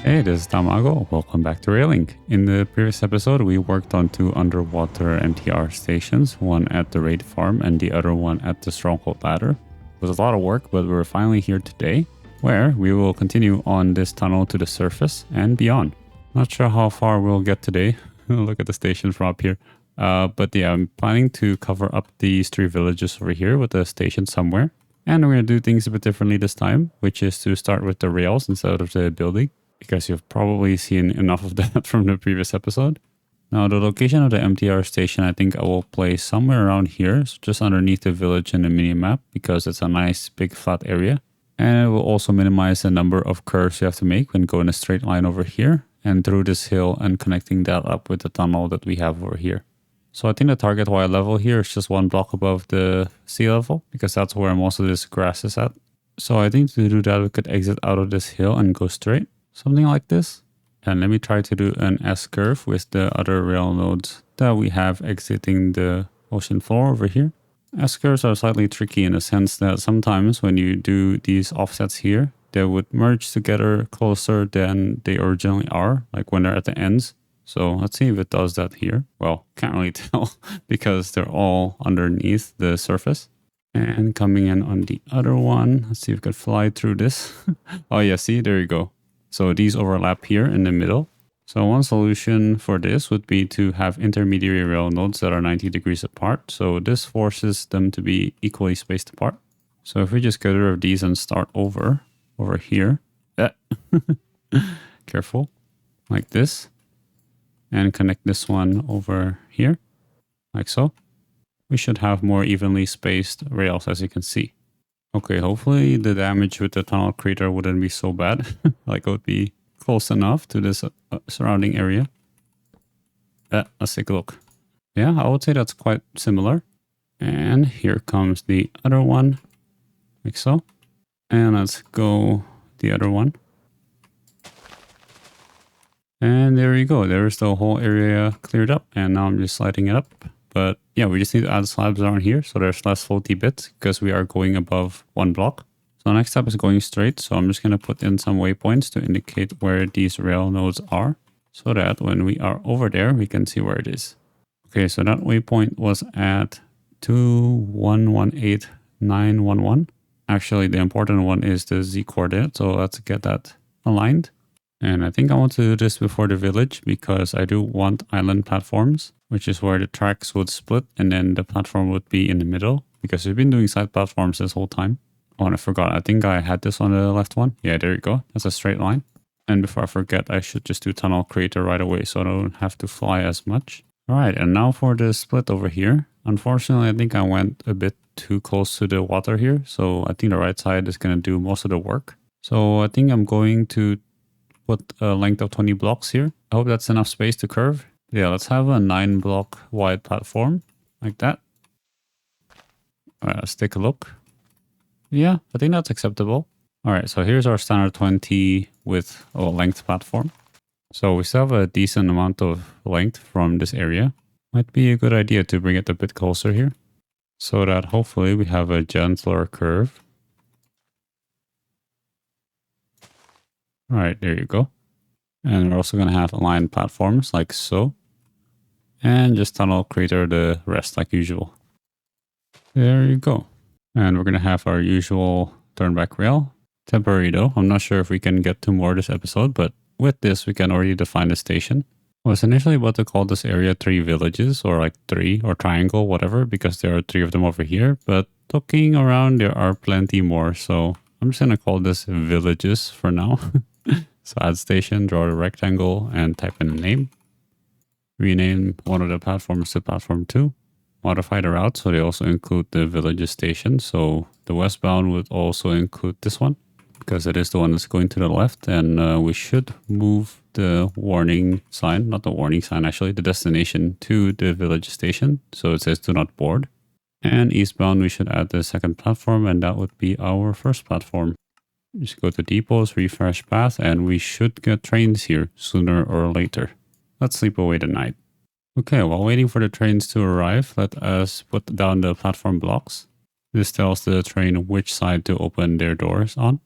Hey, this is Tamago. Welcome back to Railing. In the previous episode, we worked on 2 underwater MTR stations, one at the raid farm and the other one at the Stronghold ladder. It was a lot of work, but we're finally here today, where we will continue on this tunnel to the surface and beyond. Not sure how far we'll get today. Look at the station from up here. But yeah, I'm planning to cover up these 3 villages over here with a station somewhere. And we're going to do things a bit differently this time, which is to start with the rails instead of the building, because you've probably seen enough of that from the previous episode. Now, the location of the MTR station, I think I will place somewhere around here, so just underneath the village in the minimap, because it's a nice big flat area. And it will also minimize the number of curves you have to make when going a straight line over here and through this hill and connecting that up with the tunnel that we have over here. So I think the target Y level here is just 1 block above the sea level, because that's where most of this grass is at. So I think to do that, we could exit out of this hill and go straight. Something like this. And let me try to do an S curve with the other rail nodes that we have exiting the ocean floor over here. S curves are slightly tricky in the sense that sometimes when you do these offsets here, they would merge together closer than they originally are, like when they're at the ends. So let's see if it does that here. Well, can't really tell because they're all underneath the surface. And coming in on the other one, let's see if we could fly through this. Oh yeah, see, there you go. So these overlap here in the middle. So one solution for this would be to have intermediary rail nodes that are 90 degrees apart. So this forces them to be equally spaced apart. So if we just get rid of these and start over here. Careful. Like this. And connect this one over here. Like so. We should have more evenly spaced rails, as you can see. Okay, hopefully the damage with the tunnel crater wouldn't be so bad. Like it would be close enough to this surrounding area. Let's take a look. Yeah, I would say that's quite similar. And here comes the other one. Like so. And let's go the other one. And there you go. There's the whole area cleared up. And now I'm just sliding it up. But yeah, we just need to add slabs around here so there's less floaty bits because we are going above 1 block. So next step is going straight. So I'm just going to put in some waypoints to indicate where these rail nodes are so that when we are over there, we can see where it is. Okay, so that waypoint was at 2118911. Actually, the important one is the Z coordinate. So let's get that aligned. And I think I want to do this before the village because I do want island platforms, which is where the tracks would split and then the platform would be in the middle because we've been doing side platforms this whole time. Oh, and I forgot. I think I had this on the left one. Yeah, there you go. That's a straight line. And before I forget, I should just do tunnel creator right away so I don't have to fly as much. All right, and now for the split over here. Unfortunately, I think I went a bit too close to the water here. So I think the right side is going to do most of the work. So I think I'm going to put a length of 20 blocks here. I hope that's enough space to curve. Yeah, let's have a 9 block wide platform like that. All right, let's take a look. Yeah, I think that's acceptable. All right, so here's our standard 20 width or length platform. So we still have a decent amount of length from this area. Might be a good idea to bring it a bit closer here so that hopefully we have a gentler curve. All right, there you go. And we're also going to have aligned platforms like so. And just tunnel crater the rest like usual. There you go. And we're going to have our usual turn back rail. Temporary though. I'm not sure if we can get to more this episode, but with this we can already define the station. I was initially about to call this area 3 villages or like 3 or triangle, whatever, because there are 3 of them over here. But looking around, there are plenty more. So I'm just going to call this villages for now. So add station, draw a rectangle and type in a name. Rename one of the platforms to platform 2. Modify the route so they also include the villages station. So the westbound would also include this one because it is the one that's going to the left. And we should move the warning sign, not the warning sign actually, the destination to the village station. So it says do not board. And eastbound we should add the second platform and that would be our first platform. Just go to depots, refresh path, and we should get trains here sooner or later. Let's sleep away the night. Okay, while waiting for the trains to arrive, let us put down the platform blocks. This tells the train which side to open their doors on.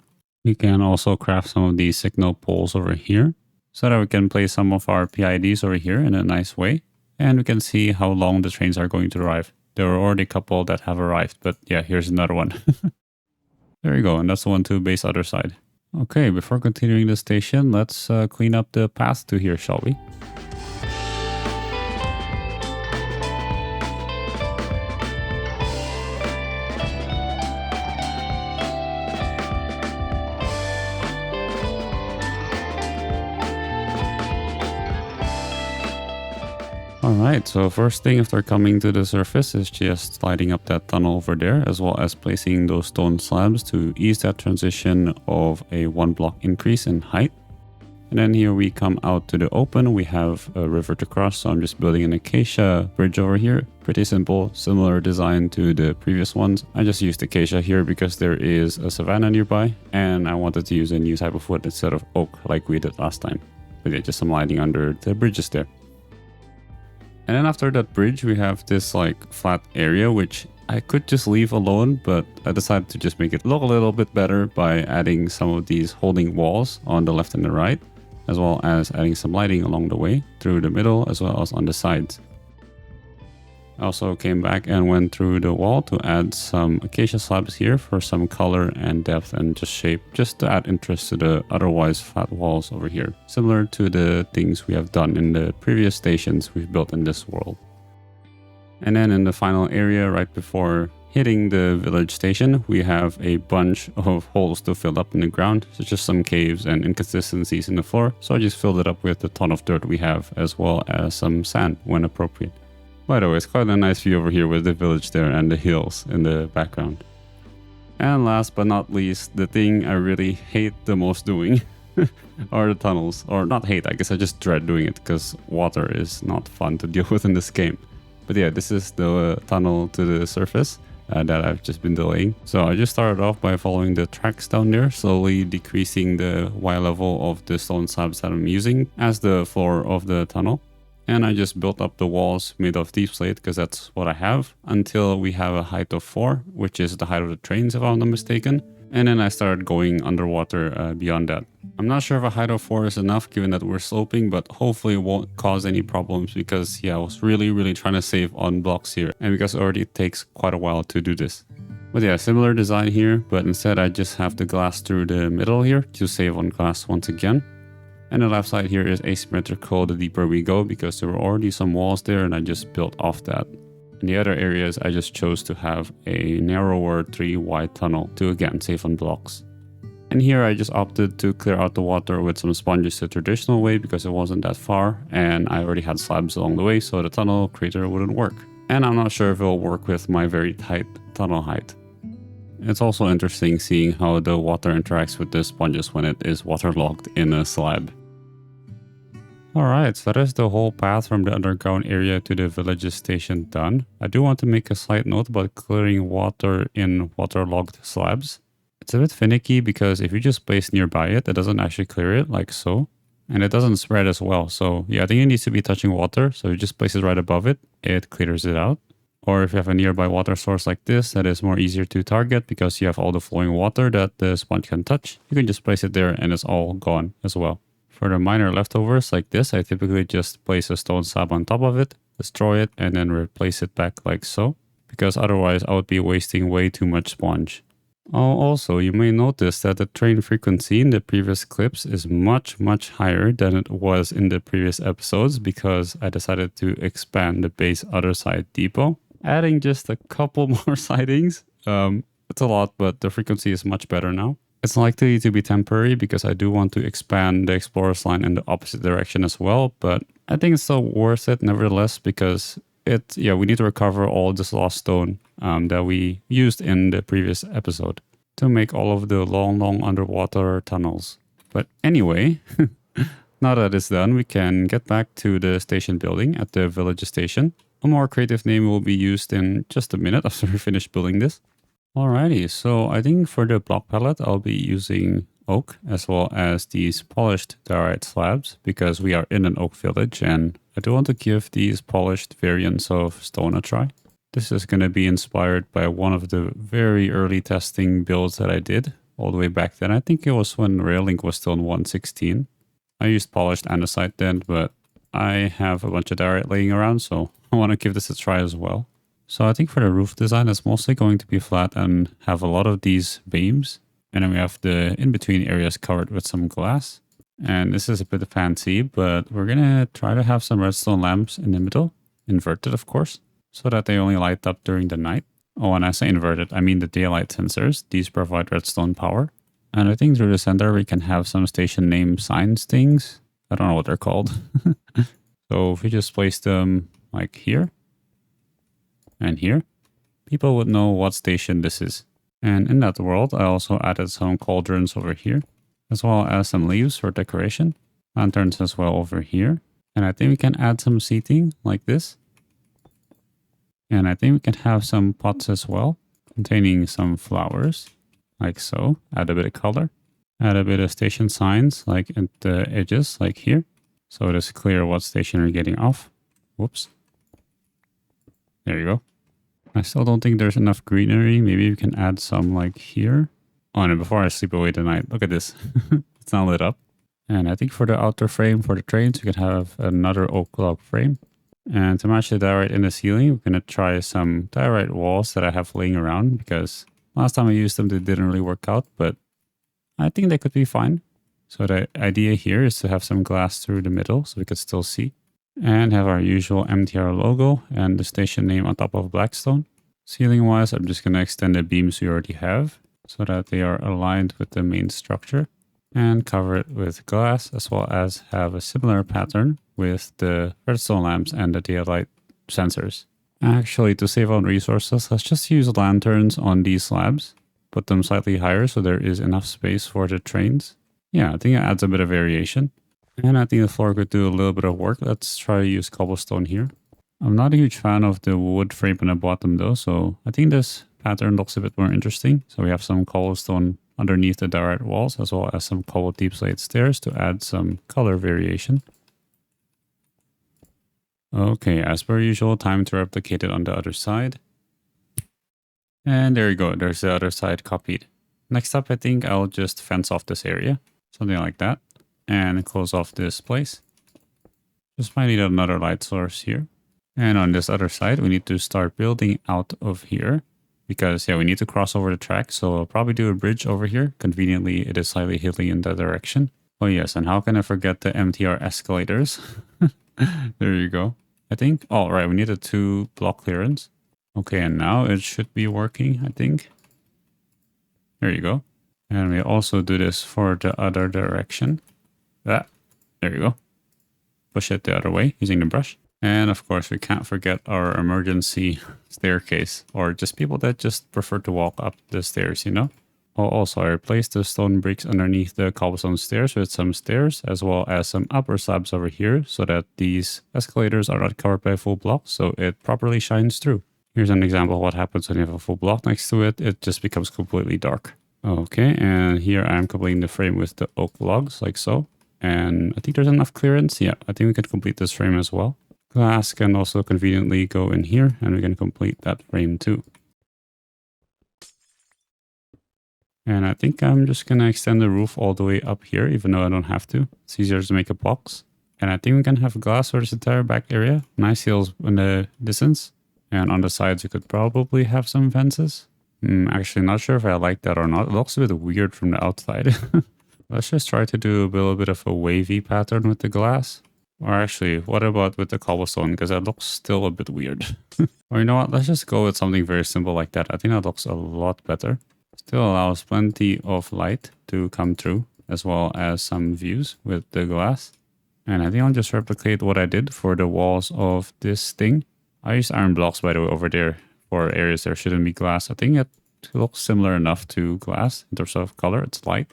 We can also craft some of these signal poles over here so that we can place some of our PIDs over here in a nice way. And we can see how long the trains are going to arrive. There are already a couple that have arrived, but yeah, here's another one. There you go, and that's the one to base other side. Okay, before continuing the station, let's clean up the path to here, shall we? Alright, so first thing after coming to the surface is just sliding up that tunnel over there, as well as placing those stone slabs to ease that transition of a 1 block increase in height. And then here we come out to the open, we have a river to cross, so I'm just building an acacia bridge over here. Pretty simple, similar design to the previous ones. I just used acacia here because there is a savanna nearby, and I wanted to use a new type of wood instead of oak like we did last time. But yeah, just some lighting under the bridges there. And then after that bridge, we have this like flat area, which I could just leave alone, but I decided to just make it look a little bit better by adding some of these holding walls on the left and the right, as well as adding some lighting along the way through the middle as well as on the sides. I also came back and went through the wall to add some acacia slabs here for some color and depth and just shape, just to add interest to the otherwise flat walls over here, similar to the things we have done in the previous stations we've built in this world. And then in the final area right before hitting the village station, we have a bunch of holes to fill up in the ground, such as some caves and inconsistencies in the floor, so I just filled it up with a ton of dirt we have, as well as some sand when appropriate. By the way, it's quite a nice view over here with the village there and the hills in the background. And last but not least, the thing I really hate the most doing are the tunnels. Or not hate, I guess I just dread doing it because water is not fun to deal with in this game. But yeah, this is the tunnel to the surface that I've just been delaying. So I just started off by following the tracks down there, slowly decreasing the Y level of the stone slabs that I'm using as the floor of the tunnel. And I just built up the walls made of deep slate because that's what I have until we have a height of 4, which is the height of the trains if I'm not mistaken. And then I started going underwater beyond that. I'm not sure if a height of 4 is enough given that we're sloping, but hopefully it won't cause any problems because yeah, I was really trying to save on blocks here and because it already takes quite a while to do this. But yeah, similar design here, but instead I just have the glass through the middle here to save on glass once again. And the left side here is asymmetrical the deeper we go because there were already some walls there and I just built off that. In the other areas I just chose to have a narrower 3 wide tunnel to again save on blocks. And here I just opted to clear out the water with some sponges the traditional way because it wasn't that far and I already had slabs along the way so the tunnel creator wouldn't work. And I'm not sure if it'll work with my very tight tunnel height. It's also interesting seeing how the water interacts with the sponges when it is waterlogged in a slab. Alright, so that is the whole path from the underground area to the village's station done. I do want to make a slight note about clearing water in waterlogged slabs. It's a bit finicky because if you just place nearby it, it doesn't actually clear it like so. And it doesn't spread as well. So yeah, I think it needs to be touching water. So you just place it right above it, it clears it out. Or if you have a nearby water source like this, that is more easier to target because you have all the flowing water that the sponge can touch. You can just place it there and it's all gone as well. For the minor leftovers like this, I typically just place a stone slab on top of it, destroy it, and then replace it back like so, because otherwise I would be wasting way too much sponge. Oh, also, you may notice that the train frequency in the previous clips is much higher than it was in the previous episodes because I decided to expand the base other side depot, adding just a couple more sidings. It's a lot, but the frequency is much better now. It's likely to be temporary because I do want to expand the Explorer's line in the opposite direction as well, but I think it's still worth it nevertheless because we need to recover all this lost stone that we used in the previous episode to make all of the long underwater tunnels. But anyway, now that it's done, we can get back to the station building at the village station. A more creative name will be used in just a minute after we finish building this. Alrighty, so I think for the block palette, I'll be using oak as well as these polished diorite slabs because we are in an oak village and I do want to give these polished variants of stone a try. This is going to be inspired by one of the very early testing builds that I did all the way back then. I think it was when Railing was still in 1.16. I used polished andesite then, but I have a bunch of diorite laying around, so I want to give this a try as well. So I think for the roof design, it's mostly going to be flat and have a lot of these beams. And then we have the in-between areas covered with some glass. And this is a bit fancy, but we're going to try to have some redstone lamps in the middle, inverted of course, so that they only light up during the night. Oh, and I say inverted, I mean the daylight sensors. These provide redstone power. And I think through the center we can have some station name signs things. I don't know what they're called. So if we just place them like here and here, people would know what station this is. And in that world, I also added some cauldrons over here, as well as some leaves for decoration, lanterns as well over here. And I think we can add some seating like this. And I think we can have some pots as well, containing some flowers, like so. Add a bit of color. Add a bit of station signs, like at the edges, like here. So it is clear what station you're getting off. Whoops. There you go. I still don't think there's enough greenery. Maybe we can add some like here. Oh, and before I sleep away tonight, look at this. It's not lit up. And I think for the outer frame for the trains, we can have another oak log frame. And to match the diorite in the ceiling, we're going to try some diorite walls that I have laying around, because last time I used them, they didn't really work out, but I think they could be fine. So the idea here is to have some glass through the middle so we could still see, and have our usual MTR logo and the station name on top of Blackstone. Ceiling wise, I'm just going to extend the beams we already have so that they are aligned with the main structure, and cover it with glass, as well as have a similar pattern with the redstone lamps and the daylight sensors. Actually, to save on resources, let's just use lanterns on these slabs. Put them slightly higher so there is enough space for the trains. Yeah, I think it adds a bit of variation. And I think the floor could do a little bit of work. Let's try to use cobblestone here. I'm not a huge fan of the wood frame on the bottom though, so I think this pattern looks a bit more interesting. So we have some cobblestone underneath the diorite walls, as well as some cobble deep slate stairs to add some color variation. Okay, as per usual, time to replicate it on the other side. And there you go, there's the other side copied. Next up, I think I'll just fence off this area, something like that, and close off this place. Just might need another light source here. And on this other side, we need to start building out of here, because yeah, we need to cross over the track. So I'll probably do a bridge over here. Conveniently, it is slightly hilly in that direction. Oh yes, and how can I forget the MTR escalators? There you go. I think, oh right, we need a 2 block clearance. Okay, and now it should be working, I think. There you go. And we also do this for the other direction. There you go. Push it the other way using the brush. And of course, we can't forget our emergency staircase, or just people that just prefer to walk up the stairs, you know? Oh, also, I replaced the stone bricks underneath the cobblestone stairs with some stairs, as well as some upper slabs over here, so that these escalators are not covered by full blocks, so it properly shines through. Here's an example of what happens when you have a full block next to it. It just becomes completely dark. Okay, and here I am completing the frame with the oak logs, like so. And I think there's enough clearance. Yeah, I think we can complete this frame as well. Glass can also conveniently go in here, and we can complete that frame too. And I think I'm just going to extend the roof all the way up here, even though I don't have to. It's easier to make a box. And I think we can have glass for this entire back area. Nice hills in the distance. And on the sides, you could probably have some fences. Actually, not sure if I like that or not. It looks a bit weird from the outside. Let's just try to do a little bit of a wavy pattern with the glass. Or actually, what about with the cobblestone? Because that looks still a bit weird. Or you know what? Let's just go with something very simple like that. I think that looks a lot better. Still allows plenty of light to come through, as well as some views with the glass. And I think I'll just replicate what I did for the walls of this thing. I used iron blocks, by the way, over there for areas there shouldn't be glass. I think it looks similar enough to glass in terms of color. It's light.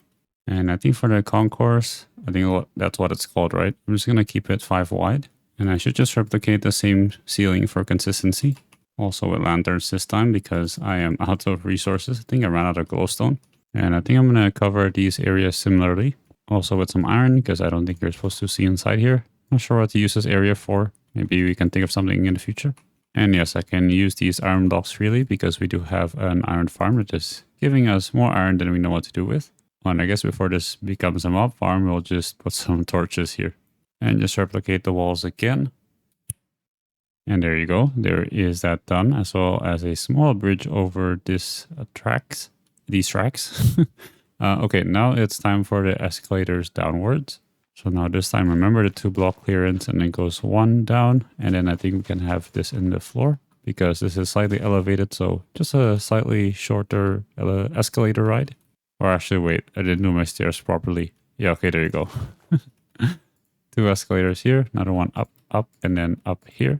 And I think for the concourse, I think that's what it's called, right? I'm just going to keep it 5 wide. And I should just replicate the same ceiling for consistency. Also with lanterns this time, because I am out of resources. I think I ran out of glowstone. And I think I'm going to cover these areas similarly. Also with some iron, because I don't think you're supposed to see inside here. Not sure what to use this area for. Maybe we can think of something in the future. And yes, I can use these iron blocks freely, because we do have an iron farm that is giving us more iron than we know what to do with. And I guess before this becomes a mob farm, we'll just put some torches here and just replicate the walls again. And there you go. There is that done, as well as a small bridge over these tracks. Okay, now it's time for the escalators downwards. So now this time, remember the 2-block clearance, and it goes 1 down. And then I think we can have this in the floor because this is slightly elevated. So just a slightly shorter escalator ride. Or actually, wait, I didn't do my stairs properly. Yeah, okay, there you go. 2 escalators here, another one up, and then up here.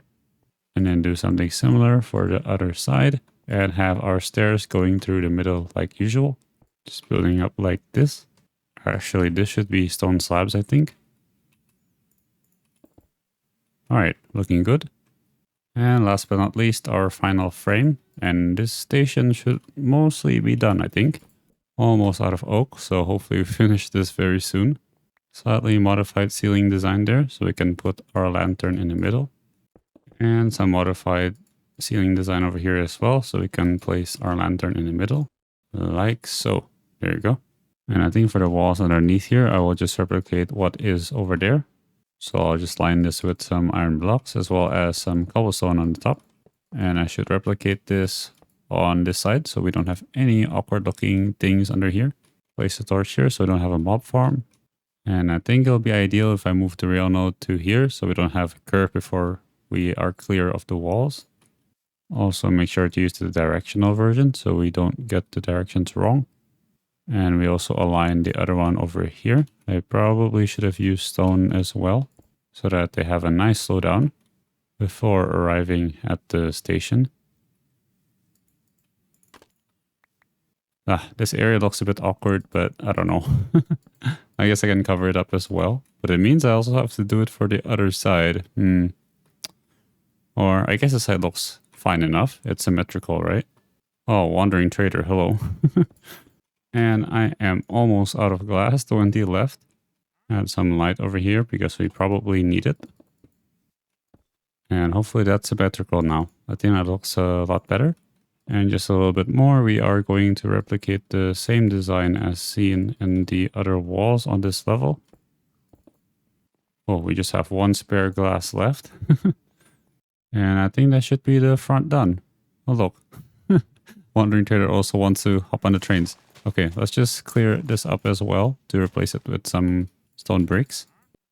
And then do something similar for the other side and have our stairs going through the middle like usual. Just building up like this. Actually, this should be stone slabs, I think. All right, looking good. And last but not least, our final frame. And this station should mostly be done, I think. Almost out of oak, so hopefully we finish this very soon. Slightly modified ceiling design there, so we can put our lantern in the middle. And some modified ceiling design over here as well, so we can place our lantern in the middle, like so. There you go. And I think for the walls underneath here, I will just replicate what is over there. So I'll just line this with some iron blocks as well as some cobblestone on the top. And I should replicate this on this side so we don't have any awkward looking things under here. Place a torch here so we don't have a mob farm. And I think it'll be ideal if I move the rail node to here so we don't have a curve before we are clear of the walls. Also make sure to use the directional version so we don't get the directions wrong. And we also align the other one over here. I probably should have used stone as well so that they have a nice slowdown before arriving at the station. This area looks a bit awkward, but I don't know. I guess I can cover it up as well. But it means I also have to do it for the other side. Or I guess the side looks fine enough. It's symmetrical, right? Oh, wandering trader, hello. And I am almost out of glass, 20 left. Add some light over here because we probably need it. And hopefully that's symmetrical now. I think that looks a lot better. And just a little bit more, we are going to replicate the same design as seen in the other walls on this level. Oh, we just have 1 spare glass left. And I think that should be the front done. Oh, look. Wandering Trader also wants to hop on the trains. Okay, let's just clear this up as well to replace it with some stone bricks.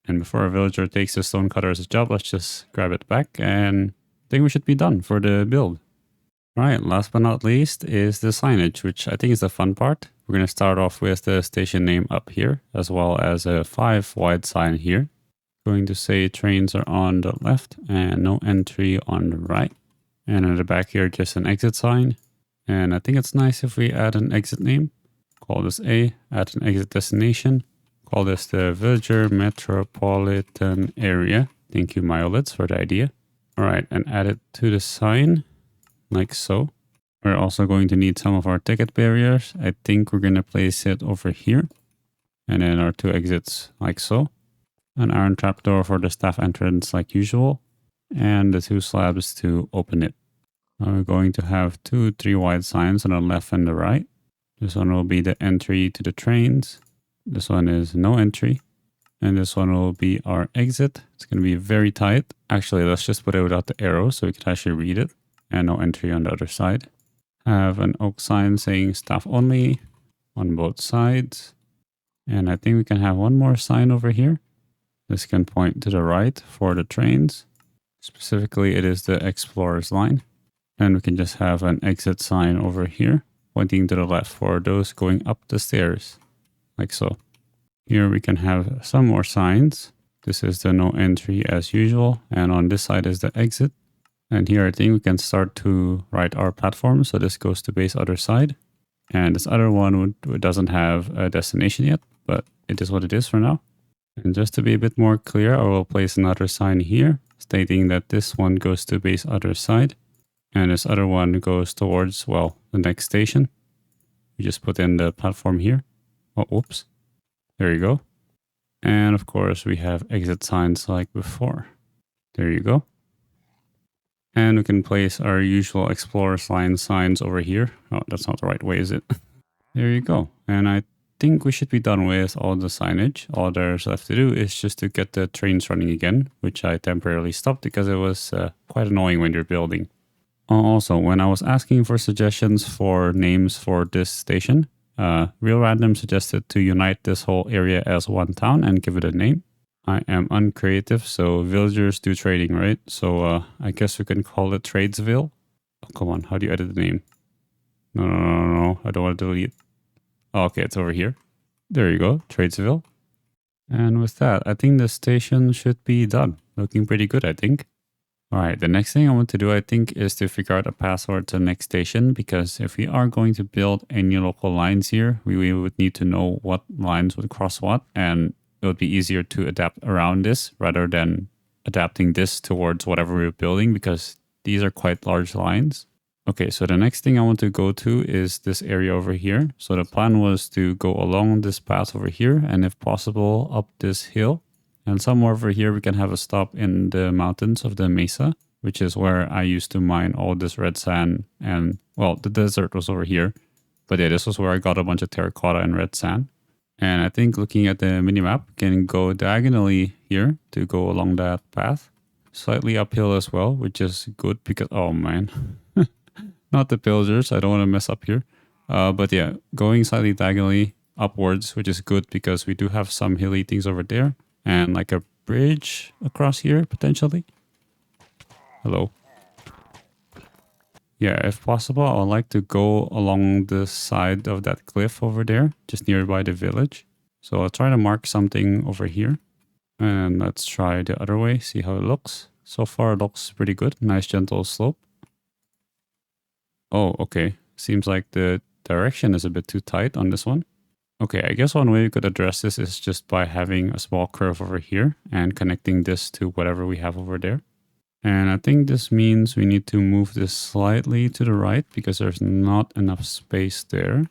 And before a villager takes the stone cutter as a job, let's just grab it back. And I think we should be done for the build. Right, last but not least is the signage, which I think is the fun part. We're going to start off with the station name up here, as well as a 5 wide sign here. Going to say trains are on the left and no entry on the right. And in the back here, just an exit sign. And I think it's nice if we add an exit name. Call this A, add an exit destination. Call this the Villager Metropolitan Area. Thank you, Myolitz, for the idea. All right, and add it to the sign, like so. We're also going to need some of our ticket barriers. I think we're going to place it over here. And then our 2 exits, like so. An iron trapdoor for the staff entrance, like usual. And the 2 slabs to open it. Now we're going to have 2 3 wide signs on the left and the right. This one will be the entry to the trains. This one is no entry. And this one will be our exit. It's going to be very tight. Actually, let's just put it without the arrow so we can actually read it. And no entry on the other side. Have an oak sign saying staff only on both sides. And I think we can have one more sign over here. This can point to the right for the trains. Specifically, it is the explorer's line. And we can just have an exit sign over here, pointing to the left for those going up the stairs, like so. Here we can have some more signs. This is the no entry as usual. And on this side is the exit. And here I think we can start to write our platform. So this goes to base other side. And this other one doesn't have a destination yet, but it is what it is for now. And just to be a bit more clear, I will place another sign here stating that this one goes to base other side. And this other one goes towards, well, the next station. We just put in the platform here. Oh, whoops. There you go. And of course, we have exit signs like before. There you go. And we can place our usual Explorer's Line signs over here. Oh, that's not the right way, is it? There you go. And I think we should be done with all the signage. All there's left to do is just to get the trains running again, which I temporarily stopped because it was quite annoying when you're building. Also, when I was asking for suggestions for names for this station, Real Random suggested to unite this whole area as one town and give it a name. I am uncreative, so villagers do trading, right? So I guess we can call it Tradesville. Oh, come on, how do you edit the name? No, I don't want to delete. Oh, okay, it's over here. There you go, Tradesville. And with that, I think the station should be done. Looking pretty good, I think. All right, the next thing I want to do, I think, is to figure out a password to the next station, because if we are going to build any local lines here, we would need to know what lines would cross what, and it would be easier to adapt around this rather than adapting this towards whatever we're building, because these are quite large lines. Okay, so the next thing I want to go to is this area over here. So the plan was to go along this path over here, and if possible, up this hill. And somewhere over here, we can have a stop in the mountains of the Mesa, which is where I used to mine all this red sand. And, well, the desert was over here. But yeah, this was where I got a bunch of terracotta and red sand. And I think looking at the minimap, can go diagonally here to go along that path. Slightly uphill as well, which is good because, oh man, not the pillagers. I don't want to mess up here. But yeah, going slightly diagonally upwards, which is good because we do have some hilly things over there. And like a bridge across here, potentially. Hello. Yeah, if possible, I would like to go along the side of that cliff over there, just nearby the village. So I'll try to mark something over here. And let's try the other way, see how it looks. So far, it looks pretty good. Nice gentle slope. Oh, okay. Seems like the direction is a bit too tight on this one. Okay, I guess one way we could address this is just by having a small curve over here and connecting this to whatever we have over there. And I think this means we need to move this slightly to the right because there's not enough space there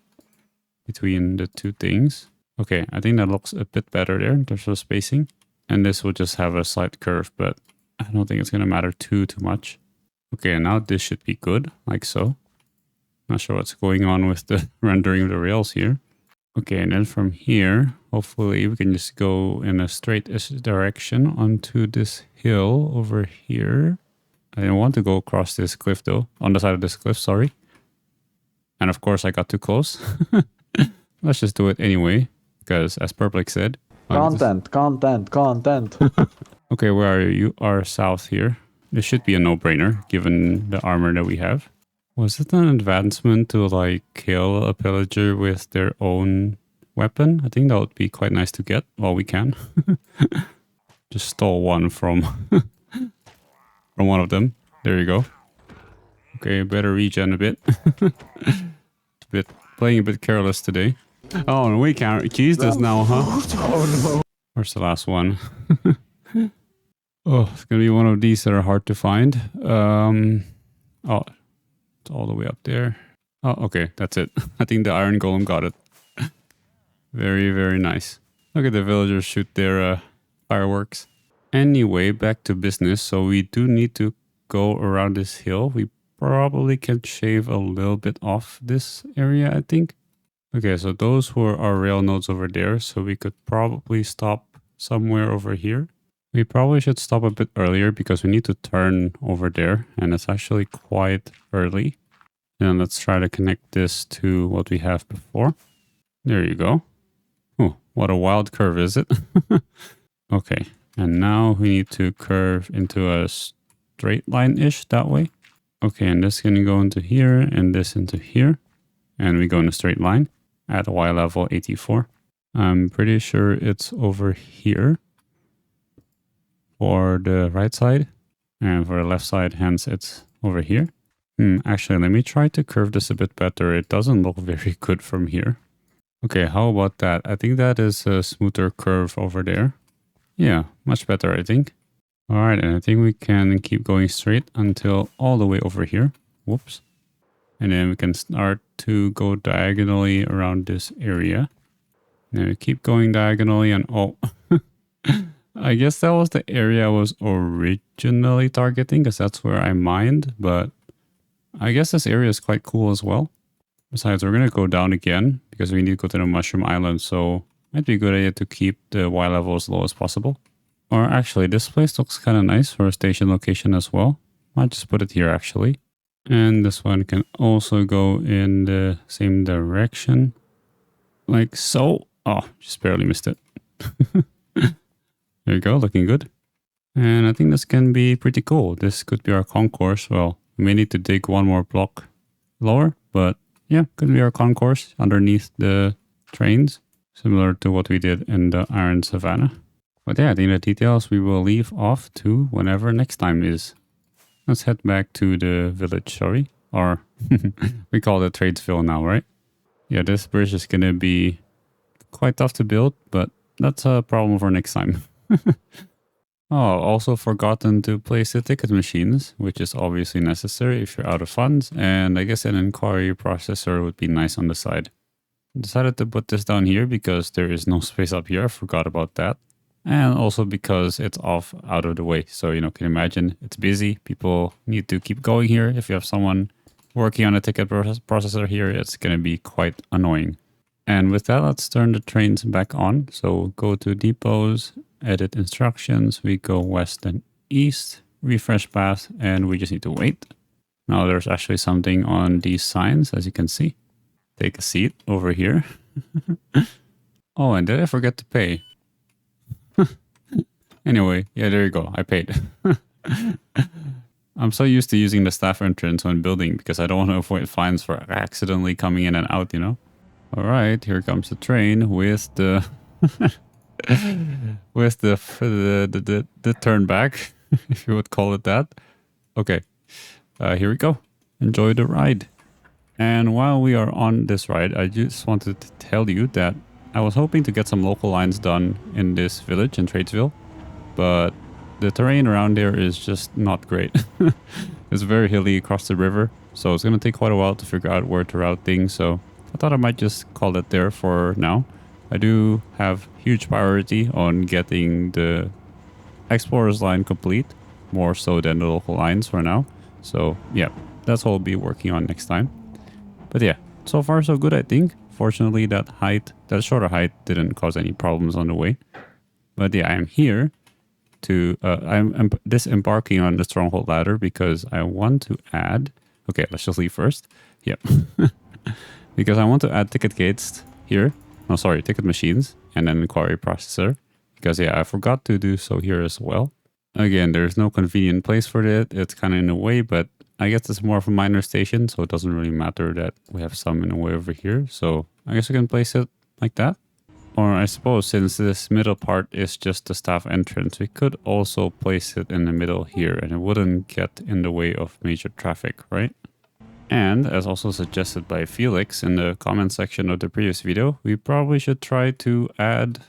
between the two things. Okay, I think that looks a bit better there in terms of spacing. And this will just have a slight curve, but I don't think it's going to matter too much. Okay, now this should be good, like so. Not sure what's going on with the rendering of the rails here. Okay, and then from here, hopefully we can just go in a straight direction onto this hill over here. I didn't want to go across this cliff though, on the side of this cliff, sorry. And of course I got too close. Let's just do it anyway, because as Purplex said... Content. Okay, where are you? You are south here. This should be a no-brainer, given the armor that we have. Was it an advancement to like kill a pillager with their own weapon? I think that would be quite nice to get. Well, we can. Just stole one from one of them. There you go. Okay, better regen a bit. Playing a bit careless today. Oh, and we can't use this now, huh? Oh no. Where's the last one? Oh, it's gonna be one of these that are hard to find. Oh. All the way up there. Oh, okay, that's it. I think the iron golem got it. Very, very nice. Look at the villagers shoot their fireworks. Anyway, back to business. So we do need to go around this hill. We probably can shave a little bit off this area, I think. Okay, so those were our rail nodes over there. So we could probably stop somewhere over here. We probably should stop a bit earlier because we need to turn over there, and it's actually quite early. And let's try to connect this to what we have before. There you go. Oh, what a wild curve, is it? Okay, and now we need to curve into a straight line-ish that way. Okay, and this is going to go into here and this into here. And we go in a straight line at Y level 84. I'm pretty sure it's over here. For the right side, and for the left side, hence it's over here. Actually, let me try to curve this a bit better. It doesn't look very good from here. Okay, how about that? I think that is a smoother curve over there. Yeah, much better, I think. All right, and I think we can keep going straight until all the way over here. Whoops. And then we can start to go diagonally around this area. And we keep going diagonally and oh... I guess that was the area I was originally targeting because that's where I mined, but I guess this area is quite cool as well. Besides, we're going to go down again because we need to go to the Mushroom Island. So might be a good idea to keep the Y level as low as possible. Or actually, this place looks kind of nice for a station location as well. Might just put it here actually. And this one can also go in the same direction. Like so. Oh, just barely missed it. There you go, looking good. And I think this can be pretty cool. This could be our concourse. Well, we may need to dig one more block lower, but yeah, could be our concourse underneath the trains, similar to what we did in the Iron Savannah. But yeah, I think the details we will leave off to whenever next time is. Let's head back to the village, shall we? Or we call it Tradesville now, right? Yeah, this bridge is going to be quite tough to build, but that's a problem for next time. Oh, also forgotten to place the ticket machines, which is obviously necessary if you're out of funds, and I guess an inquiry processor would be nice on the side. Decided to put this down here because there is no space up here. I forgot about that. And also because it's off out of the way. So, you know, can you imagine it's busy. People need to keep going here. If you have someone working on a ticket processor here, it's going to be quite annoying. And with that, let's turn the trains back on. So go to depots, edit instructions. We go west and east, refresh path, and we just need to wait. Now there's actually something on these signs, as you can see. Take a seat over here. Oh, and did I forget to pay? Anyway, yeah, there you go. I paid. I'm so used to using the staff entrance when building because I don't want to avoid fines for accidentally coming in and out, you know? All right, here comes the train with the with the turn back, if you would call it that. Okay, here we go. Enjoy the ride. And while we are on this ride, I just wanted to tell you that I was hoping to get some local lines done in this village in Tradesville, but the terrain around there is just not great. It's very hilly across the river, so it's going to take quite a while to figure out where to route things, so I thought I might just call it there for now. I do have huge priority on getting the Explorer's line complete, more so than the local lines for now. So yeah, that's what I'll be working on next time. But yeah, so far so good, I think. Fortunately, that shorter height didn't cause any problems on the way. But yeah, I'm here to, I'm disembarking on the Stronghold ladder because I want to add, okay, let's just leave first. Yep. Because I want to add ticket gates here. No, sorry, ticket machines and then inquiry processor. Because yeah, I forgot to do so here as well. Again, there's no convenient place for it. It's kind of in the way, but I guess it's more of a minor station, so it doesn't really matter that we have some in the way over here. So I guess we can place it like that. Or I suppose since this middle part is just the staff entrance, we could also place it in the middle here and it wouldn't get in the way of major traffic, right? And as also suggested by Felix in the comment section of the previous video, we probably should try to add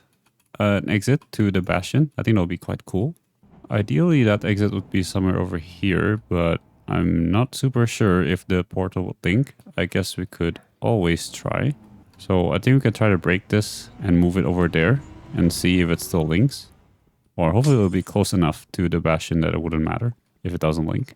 an exit to the Bastion. I think that'll be quite cool. Ideally, that exit would be somewhere over here, but I'm not super sure if the portal will link. I guess we could always try. So I think we can try to break this and move it over there and see if it still links. Or hopefully it'll be close enough to the Bastion that it wouldn't matter if it doesn't link.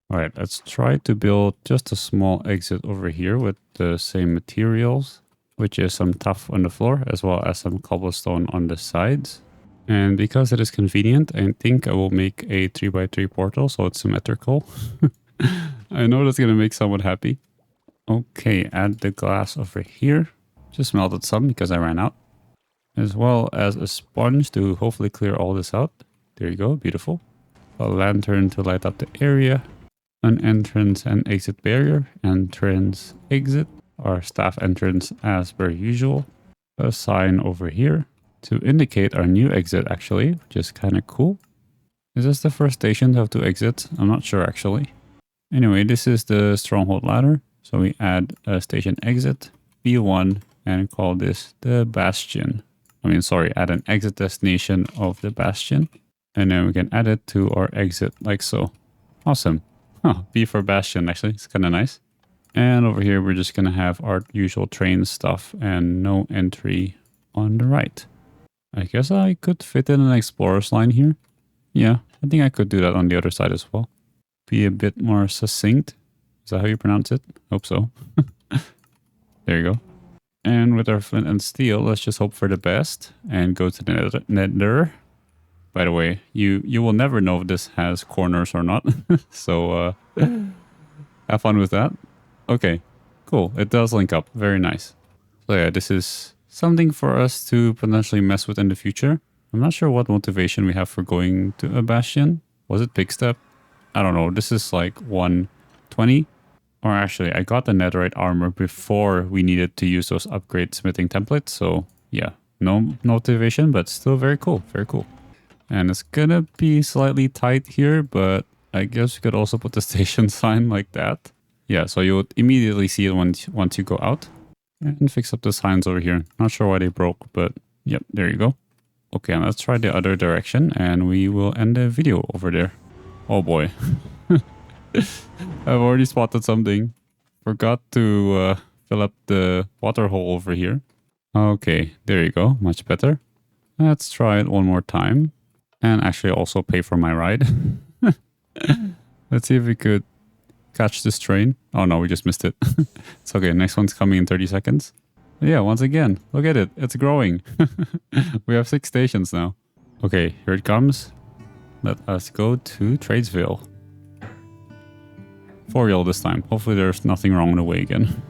All right, let's try to build just a small exit over here with the same materials, which is some tuff on the floor as well as some cobblestone on the sides. And because it is convenient, I think I will make a 3x3 portal so it's symmetrical. I know that's going to make someone happy. Okay, add the glass over here. Just melted some because I ran out. As well as a sponge to hopefully clear all this out. There you go, beautiful. A lantern to light up the area. An entrance and exit barrier. Entrance, exit. Our staff entrance as per usual. A sign over here to indicate our new exit actually, which is kind of cool. Is this the first station to have two exits? I'm not sure actually. Anyway, this is the Stronghold ladder. So we add a station exit, B1, and call this the Bastion. Add an exit destination of the Bastion. And then we can add it to our exit like so. Awesome. B for Bastion actually, it's kind of nice. And over here, we're just going to have our usual train stuff and no entry on the right. I guess I could fit in an explorer's line here. Yeah, I think I could do that on the other side as well. Be a bit more succinct. Is that how you pronounce it? Hope so. There you go. And with our flint and steel, let's just hope for the best and go to the nether. By the way, you will never know if this has corners or not. So have fun with that. Okay, cool. It does link up. Very nice. So yeah, this is something for us to potentially mess with in the future. I'm not sure what motivation we have for going to a Bastion. Was it Big Step? I don't know. This is like 120. Or actually, I got the netherite armor before we needed to use those upgrade smithing templates. So yeah, no motivation, but still very cool. Very cool. And it's gonna be slightly tight here, but I guess we could also put the station sign like that. Yeah, so you'll immediately see it once you go out. And fix up the signs over here. Not sure why they broke, but yep, there you go. Okay, let's try the other direction and we will end the video over there. Oh boy. I've already spotted something. Forgot to fill up the water hole over here. Okay, there you go. Much better. Let's try it one more time. And actually also pay for my ride. Let's see if we could catch this train. Oh no, we just missed it. It's okay. Next one's coming in 30 seconds. Yeah, once again, look at it. It's growing. We have 6 stations now. Okay, here it comes. Let us go to Tradesville. For real this time. Hopefully there's nothing wrong on the way again.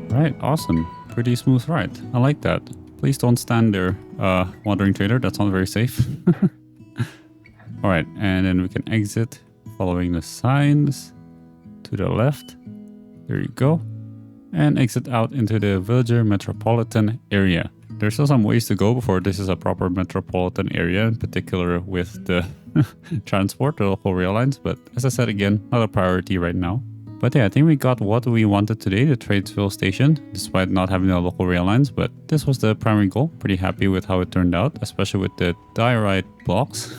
Right, awesome. Pretty smooth ride. I like that. Please don't stand there, wandering trader. That's not very safe. Alright, and then we can exit following the signs to the left. There you go. And exit out into the villager metropolitan area. There's still some ways to go before this is a proper metropolitan area, in particular with the transport, the local rail lines. But as I said again, not a priority right now. But yeah, I think we got what we wanted today, the Tradesville station, despite not having the local rail lines. But this was the primary goal. Pretty happy with how it turned out, especially with the diorite blocks.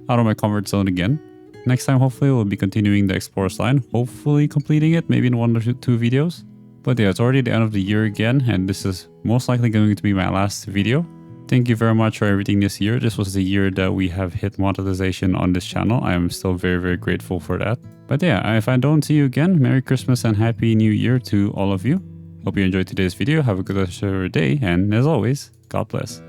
Out of my comfort zone again. Next time, hopefully, we'll be continuing the Explorers line. Hopefully completing it, maybe in 1 or 2 videos. But yeah, it's already the end of the year again, and this is most likely going to be my last video. Thank you very much for everything this year. This was the year that we have hit monetization on this channel. I am still very, very grateful for that. But yeah, if I don't see you again, Merry Christmas and Happy New Year to all of you. Hope you enjoyed today's video. Have a good rest of your day. And as always, God bless.